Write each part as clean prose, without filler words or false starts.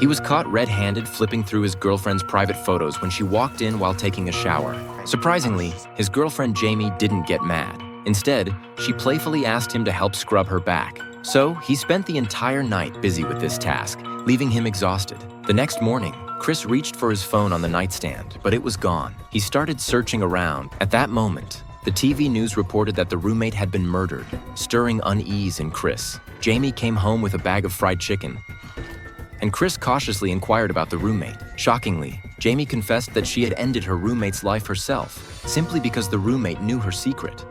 He was caught red-handed flipping through his girlfriend's private photos when she walked in while taking a shower. Surprisingly, his girlfriend Jamie didn't get mad. Instead, she playfully asked him to help scrub her back. So, he spent the entire night busy with this task, leaving him exhausted. The next morning, Chris reached for his phone on the nightstand, but it was gone. He started searching around. At that moment, the TV news reported that the roommate had been murdered, stirring unease in Chris. Jamie came home with a bag of fried chicken, and Chris cautiously inquired about the roommate. Shockingly, Jamie confessed that she had ended her roommate's life herself, simply because the roommate knew her secret.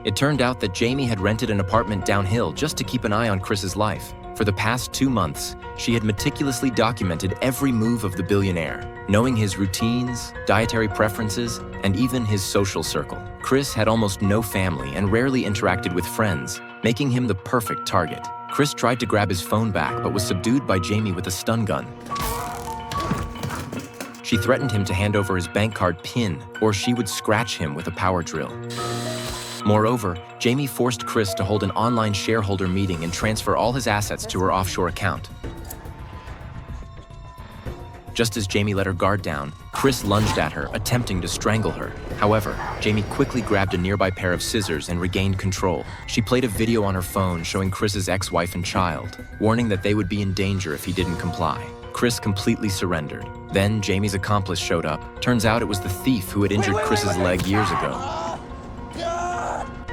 It turned out that Jamie had rented an apartment downhill just to keep an eye on Chris's life. For the past 2 months, she had meticulously documented every move of the billionaire, knowing his routines, dietary preferences, and even his social circle. Chris had almost no family and rarely interacted with friends, making him the perfect target. Chris tried to grab his phone back but was subdued by Jamie with a stun gun. She threatened him to hand over his bank card PIN or she would scratch him with a power drill. Moreover, Jamie forced Chris to hold an online shareholder meeting and transfer all his assets to her offshore account. Just as Jamie let her guard down, Chris lunged at her, attempting to strangle her. However, Jamie quickly grabbed a nearby pair of scissors and regained control. She played a video on her phone showing Chris's ex-wife and child, warning that they would be in danger if he didn't comply. Chris completely surrendered. Then Jamie's accomplice showed up. Turns out it was the thief who had injured Chris's leg years ago.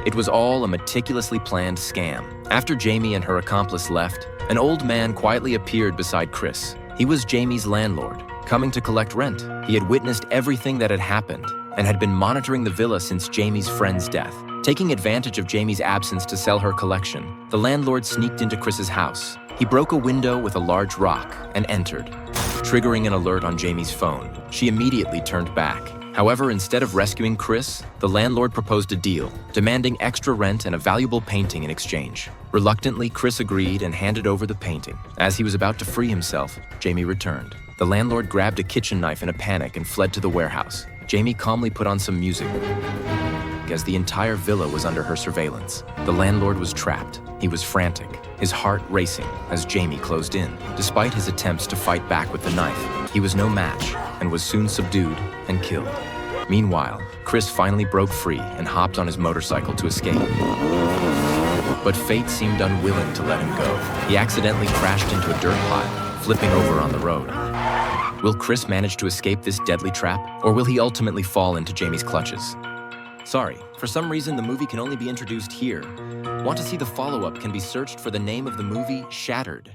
It was all a meticulously planned scam. After Jamie and her accomplice left, an old man quietly appeared beside Chris. He was Jamie's landlord, coming to collect rent. He had witnessed everything that had happened and had been monitoring the villa since Jamie's friend's death. Taking advantage of Jamie's absence to sell her collection, the landlord sneaked into Chris's house. He broke a window with a large rock and entered, triggering an alert on Jamie's phone. She immediately turned back. However, instead of rescuing Chris, the landlord proposed a deal, demanding extra rent and a valuable painting in exchange. Reluctantly, Chris agreed and handed over the painting. As he was about to free himself, Jamie returned. The landlord grabbed a kitchen knife in a panic and fled to the warehouse. Jamie calmly put on some music, as the entire villa was under her surveillance. The landlord was trapped. He was frantic, his heart racing as Jamie closed in. Despite his attempts to fight back with the knife, he was no match and was soon subdued and killed. Meanwhile, Chris finally broke free and hopped on his motorcycle to escape. But fate seemed unwilling to let him go. He accidentally crashed into a dirt pile, flipping over on the road. Will Chris manage to escape this deadly trap, or will he ultimately fall into Jamie's clutches? Sorry, for some reason the movie can only be introduced here. Want to see the follow-up can be searched for the name of the movie, Shattered.